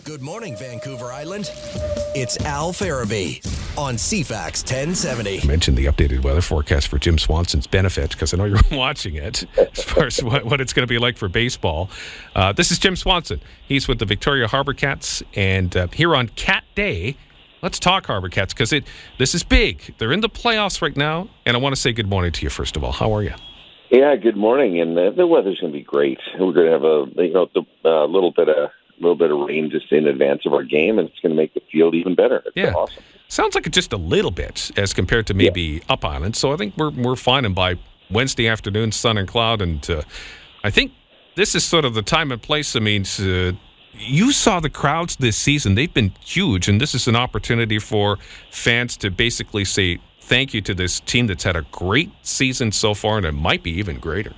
Good morning, Vancouver Island. It's Al Ferraby on CFAX 1070. I mentioned the updated weather forecast for Jim Swanson's benefit because I know you're watching it as far as what it's going to be like for baseball. This is Jim Swanson. He's with the Victoria HarbourCats, and here on Cat Day, let's talk HarbourCats because this is big. They're in the playoffs right now, and I want to say good morning to you, first of all. How are you? Yeah, good morning, and the weather's going to be great. We're going to have a little bit of rain just in advance of our game, and it's going to make the field even better. It's awesome. Sounds like just a little bit as compared to maybe Up Island. So I think we're fine. And by Wednesday afternoon, sun and cloud, and I think this is sort of the time and place. I mean, you saw the crowds this season; they've been huge, and this is an opportunity for fans to basically say thank you to this team that's had a great season so far, and it might be even greater.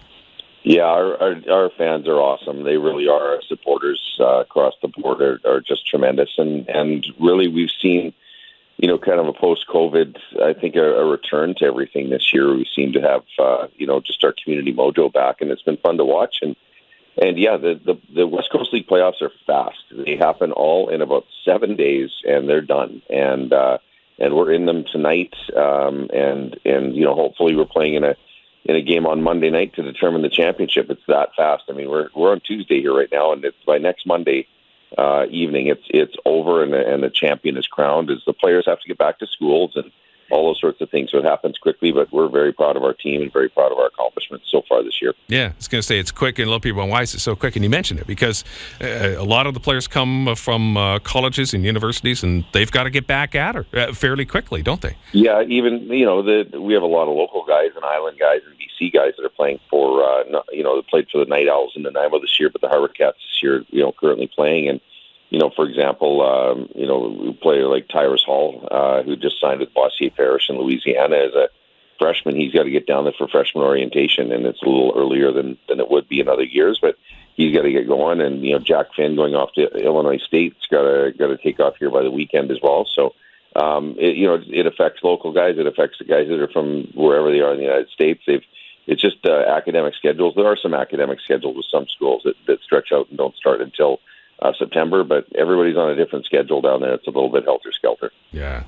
Yeah, our fans are awesome. They really are. Our supporters across the board are just tremendous. And really we've seen, kind of a post-COVID, I think, a return to everything this year. We seem to have, just our community mojo back, and it's been fun to watch. And the West Coast League playoffs are fast. They happen all in about 7 days, and they're done. And we're in them tonight. Hopefully we're playing in a game on Monday night to determine the championship. It's that fast. I mean, we're on Tuesday here right now, and it's by next Monday evening, it's over, and the champion is crowned. As the players have to get back to schools and all those sorts of things, so it happens quickly. But we're very proud of our team and very proud of our accomplishments so far this year. Yeah, I was going to say it's quick, and a lot of people why is it so quick? And you mentioned it because a lot of the players come from colleges and universities, and they've got to get back at her fairly quickly, don't they? Yeah, even we have a lot of local guys and island guys and BC guys that are playing for they played for the Night Owls and the Nanaimo this year, but the HarbourCats this year currently playing. And for example, we play like Tyrus Hall, who just signed with Bossier Parish in Louisiana as a freshman. He's got to get down there for freshman orientation, and it's a little earlier than it would be in other years, but he's got to get going. And Jack Finn going off to Illinois State's got to take off here by the weekend as well. So it affects local guys. It affects the guys that are from wherever they are in the United States. It's just academic schedules. There are some academic schedules with some schools that stretch out and don't start until September, but everybody's on a different schedule down there. It's a little bit helter-skelter. Yeah.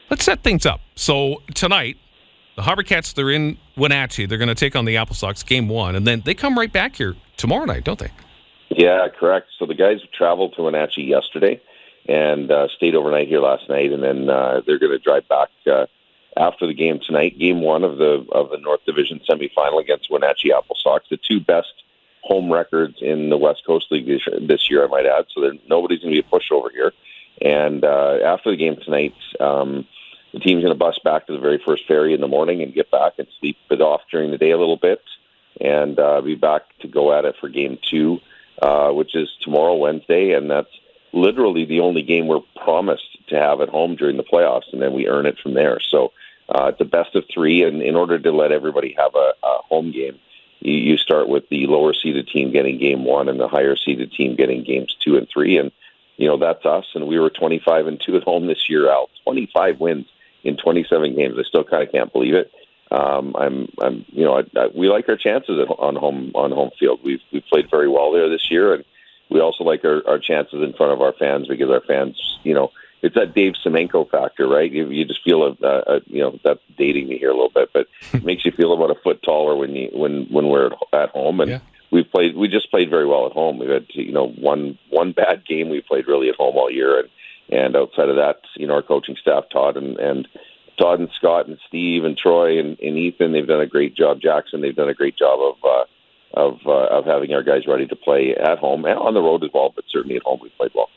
Let's set things up. So tonight, the HarbourCats, they're in Wenatchee. They're going to take on the Apple Sox, game one, and then they come right back here tomorrow night, don't they? Yeah, correct. So the guys traveled to Wenatchee yesterday and stayed overnight here last night, and then they're going to drive back after the game tonight, game one of the North Division semifinal against Wenatchee Apple Sox, the two best home records in the West Coast League this year, I might add. So nobody's going to be a pushover here. And after the game tonight, the team's going to bus back to the very first ferry in the morning and get back and sleep it off during the day a little bit, and be back to go at it for game two, which is tomorrow, Wednesday, and that's literally the only game we're promised to have at home during the playoffs, and then we earn it from there. So it's a best of three, and in order to let everybody have a home game, you start with the lower-seeded team getting game one and the higher-seeded team getting games 2 and 3, and that's us. And we were 25-2 at home this year, Al. 25 wins in 27 games. I still kind of can't believe it. We like our chances on home field. We've played very well there this year, and we also like our chances in front of our fans because our fans, it's that Dave Semenko factor, right? You just feel that's dating me here a little bit, but it makes you feel about a foot taller when we're at home. And we just played very well at home. We've had one bad game. We played really at home all year, and outside of that, our coaching staff, Todd and Scott and Steve and Troy and Ethan, they've done a great job. Jackson, they've done a great job of having our guys ready to play at home and on the road as well, but certainly at home we played well.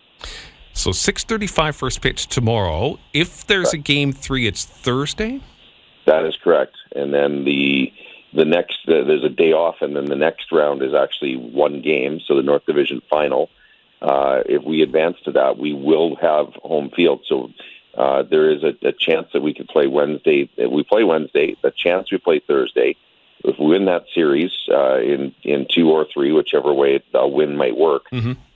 So 6:35 first pitch tomorrow. If there's a game three, it's Thursday? That is correct. And then the next, there's a day off, and then the next round is actually one game, so the North Division final. If we advance to that, we will have home field. So there is a chance that we could play Wednesday. If we play Wednesday, the chance we play Thursday. If we win that series in 2 or 3, whichever way a win might work,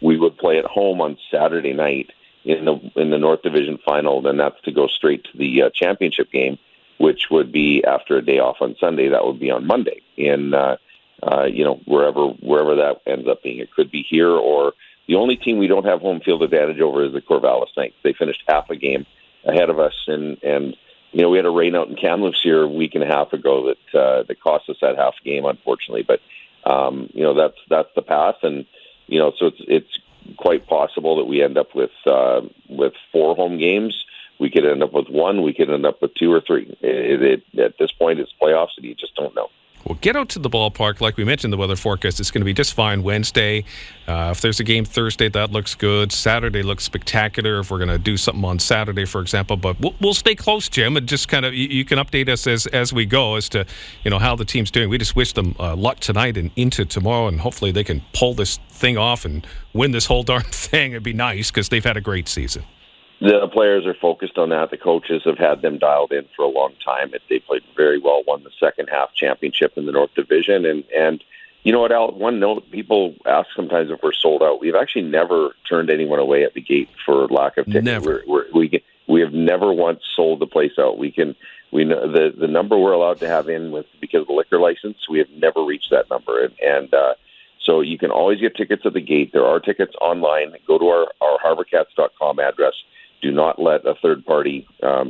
we would play at home on Saturday night in the North Division final. Then that's to go straight to the championship game, which would be after a day off on Sunday. That would be on Monday in wherever that ends up being. It could be here or The only team we don't have home field advantage over is the Corvallis Knights. They finished half a game ahead of us, and we had a rain out in Kamloops here a week and a half ago that cost us that half game, unfortunately. But that's the path, and so it's quite possible that we end up with 4 home games. We could end up with 1. We could end up with 2 or 3. At this point, it's playoffs, and you just don't know. Well, get out to the ballpark. Like we mentioned, the weather forecast, it's going to be just fine Wednesday. If there's a game Thursday, that looks good. Saturday looks spectacular if we're going to do something on Saturday, for example. But we'll stay close, Jim, and just kind of you can update us as we go as to how the team's doing. We just wish them luck tonight and into tomorrow, and hopefully they can pull this thing off and win this whole darn thing. It'd be nice because they've had a great season. The players are focused on that. The coaches have had them dialed in for a long time. They played very well, won the second half championship in the North Division. And you know what, Al, one note, people ask sometimes if we're sold out. We've actually never turned anyone away at the gate for lack of tickets. Never. We have never once sold the place out. We know the number we're allowed to have in because of the liquor license, we have never reached that number. So you can always get tickets at the gate. There are tickets online. Go to our HarbourCats.com address. Do not let a third party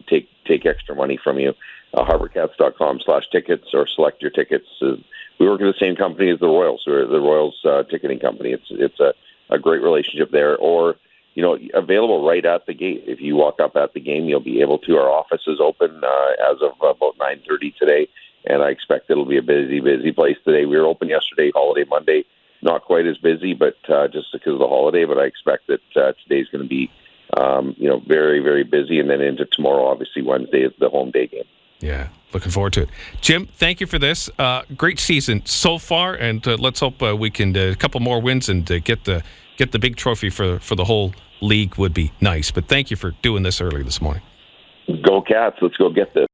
take extra money from you. HarbourCats.com/tickets or select your tickets. We work with the same company as the Royals, or the Royals ticketing company. It's a great relationship there. Or available right at the gate. If you walk up at the game, you'll be able to. Our office is open as of about 9:30 today, and I expect it'll be a busy place today. We were open yesterday, holiday Monday. Not quite as busy, but just because of the holiday. But I expect that today's going to be very, very busy, and then into tomorrow, obviously Wednesday is the home day game. Yeah, looking forward to it. Jim, thank you for this. Great season so far, and let's hope we can a couple more wins and get the big trophy for the whole league would be nice. But thank you for doing this early this morning. Go Cats! Let's go get this.